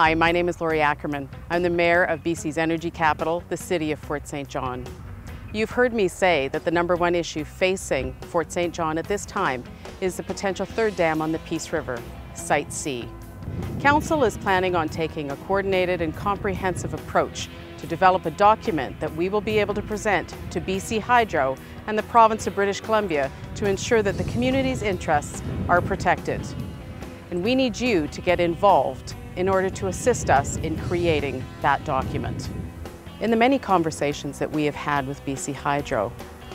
Hi, my name is Lori Ackerman. I'm the Mayor of BC's energy capital, the City of Fort St. John. You've heard me say that the #1 issue facing Fort St. John at this time is the potential third dam on the Peace River, Sightsee. Council is planning on taking a coordinated and comprehensive approach to develop a document that we will be able to present to BC Hydro and the province of British Columbia to ensure that the community's interests are protected. And we need you to get involved in order to assist us in creating that document. In the many conversations that we have had with BC Hydro,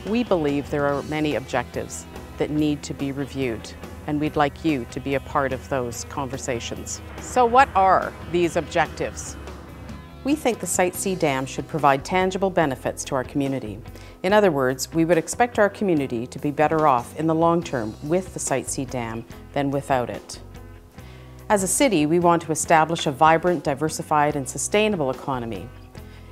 we believe there are many objectives that need to be reviewed, and we'd like you to be a part of those conversations. So what are these objectives? We think the Sightsee Dam should provide tangible benefits to our community. In other words, we would expect our community to be better off in the long term with the Sightsee Dam than without it. As a city, we want to establish a vibrant, diversified, and sustainable economy.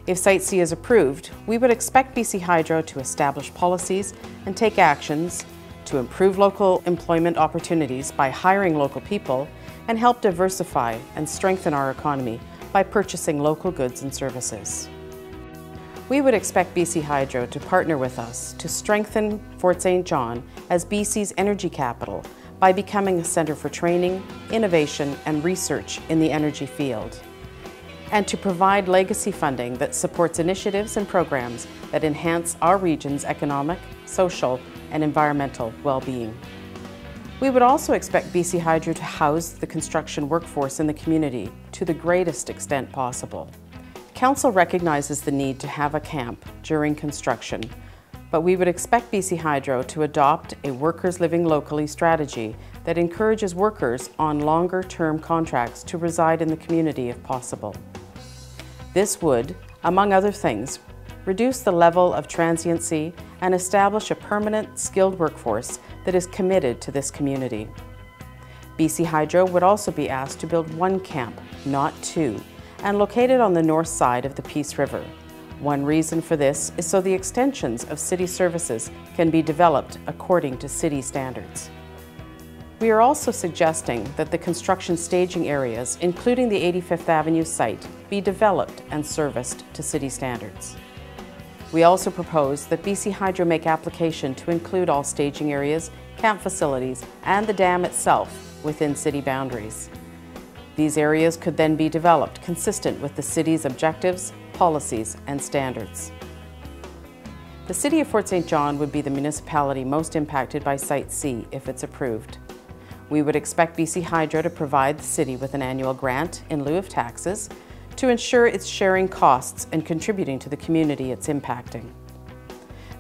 If Sightsee is approved, we would expect BC Hydro to establish policies and take actions to improve local employment opportunities by hiring local people and help diversify and strengthen our economy by purchasing local goods and services. We would expect BC Hydro to partner with us to strengthen Fort St. John as BC's energy capital by becoming a centre for training, innovation, and research in the energy field, and to provide legacy funding that supports initiatives and programs that enhance our region's economic, social, and environmental well-being. We would also expect BC Hydro to house the construction workforce in the community to the greatest extent possible. Council recognizes the need to have a camp during construction, but we would expect BC Hydro to adopt a workers living locally strategy that encourages workers on longer-term contracts to reside in the community if possible. This would, among other things, reduce the level of transiency and establish a permanent, skilled workforce that is committed to this community. BC Hydro would also be asked to build one camp, not two, and located on the north side of the Peace River. One reason for this is so the extensions of city services can be developed according to city standards. We are also suggesting that the construction staging areas, including the 85th Avenue site, be developed and serviced to city standards. We also propose that BC Hydro make application to include all staging areas, camp facilities, and the dam itself within city boundaries. These areas could then be developed consistent with the city's objectives, policies, and standards. The City of Fort St. John would be the municipality most impacted by Sightsee if it's approved. We would expect BC Hydro to provide the city with an annual grant in lieu of taxes to ensure it's sharing costs and contributing to the community it's impacting.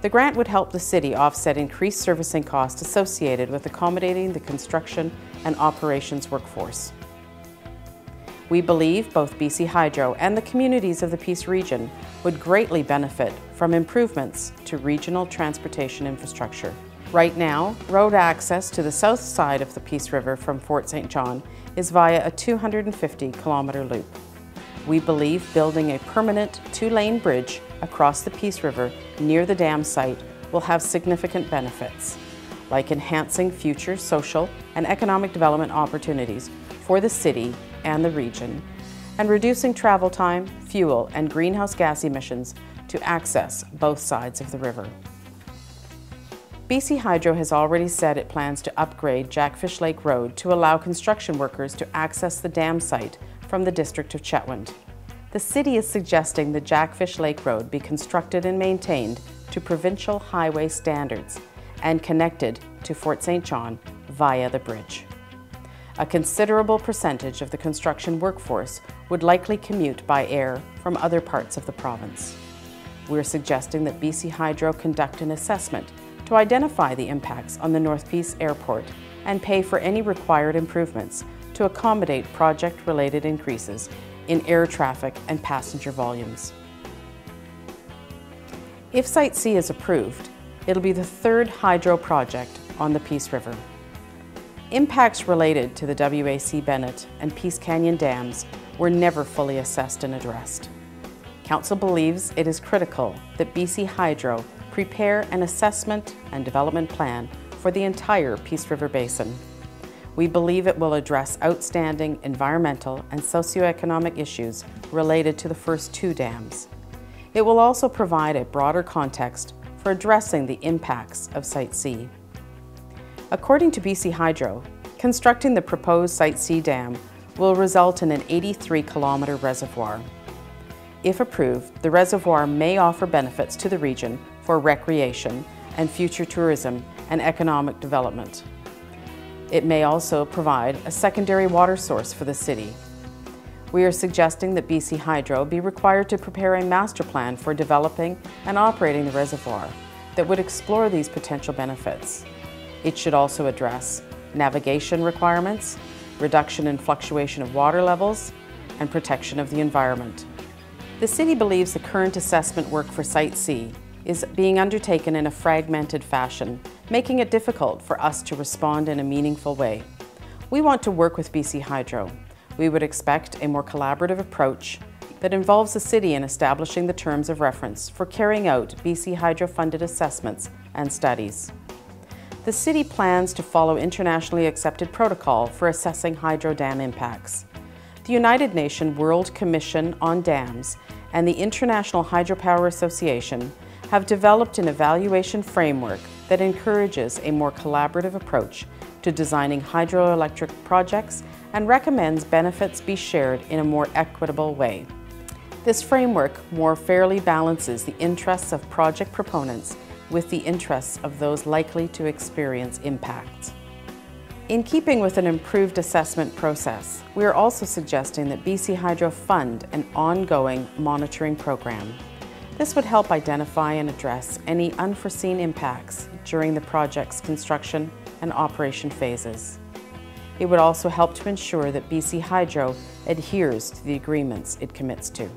The grant would help the city offset increased servicing costs associated with accommodating the construction and operations workforce. We believe both BC Hydro and the communities of the Peace region would greatly benefit from improvements to regional transportation infrastructure. Right now, road access to the south side of the Peace River from Fort St. John is via a 250-kilometre loop. We believe building a permanent two-lane bridge across the Peace River near the dam site will have significant benefits, like enhancing future social and economic development opportunities for the city and the region, and reducing travel time, fuel, and greenhouse gas emissions to access both sides of the river. BC Hydro has already said it plans to upgrade Jackfish Lake Road to allow construction workers to access the dam site from the district of Chetwynd. The city is suggesting the Jackfish Lake Road be constructed and maintained to provincial highway standards and connected to Fort St. John via the bridge. A considerable percentage of the construction workforce would likely commute by air from other parts of the province. We're suggesting that BC Hydro conduct an assessment to identify the impacts on the North Peace Airport and pay for any required improvements to accommodate project-related increases in air traffic and passenger volumes. If Sightsee is approved, it'll be the third hydro project on the Peace River. Impacts related to the WAC Bennett and Peace Canyon dams were never fully assessed and addressed. Council believes it is critical that BC Hydro prepare an assessment and development plan for the entire Peace River Basin. We believe it will address outstanding environmental and socioeconomic issues related to the first two dams. It will also provide a broader context for addressing the impacts of Sightsee. According to BC Hydro, constructing the proposed Sightsee Dam will result in an 83-kilometre reservoir. If approved, the reservoir may offer benefits to the region for recreation and future tourism and economic development. It may also provide a secondary water source for the city. We are suggesting that BC Hydro be required to prepare a master plan for developing and operating the reservoir that would explore these potential benefits. It should also address navigation requirements, reduction in fluctuation of water levels, and protection of the environment. The city believes the current assessment work for Sightsee is being undertaken in a fragmented fashion, making it difficult for us to respond in a meaningful way. We want to work with BC Hydro. We would expect a more collaborative approach that involves the city in establishing the terms of reference for carrying out BC Hydro-funded assessments and studies. The city plans to follow internationally accepted protocol for assessing hydro dam impacts. The United Nations World Commission on Dams and the International Hydropower Association have developed an evaluation framework that encourages a more collaborative approach to designing hydroelectric projects and recommends benefits be shared in a more equitable way. This framework more fairly balances the interests of project proponents with the interests of those likely to experience impacts. In keeping with an improved assessment process, we are also suggesting that BC Hydro fund an ongoing monitoring program. This would help identify and address any unforeseen impacts during the project's construction and operation phases. It would also help to ensure that BC Hydro adheres to the agreements it commits to.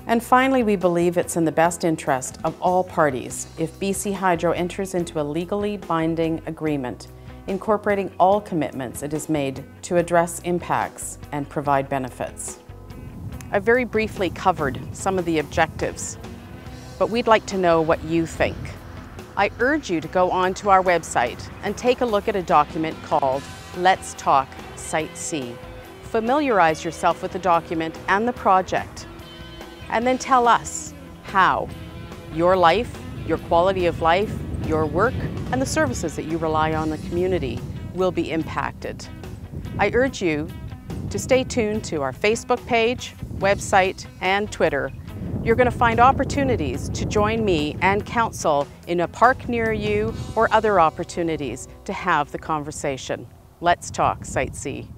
And finally, we believe it's in the best interest of all parties if BC Hydro enters into a legally binding agreement incorporating all commitments it has made to address impacts and provide benefits. I very briefly covered some of the objectives, but we'd like to know what you think. I urge you to go onto our website and take a look at a document called Let's Talk Sightsee. Familiarize yourself with the document and the project, and then tell us how your life, your quality of life, your work, and the services that you rely on in the community will be impacted. I urge you to stay tuned to our Facebook page, website, and Twitter. You're going to find opportunities to join me and council in a park near you or other opportunities to have the conversation. Let's talk Sightsee.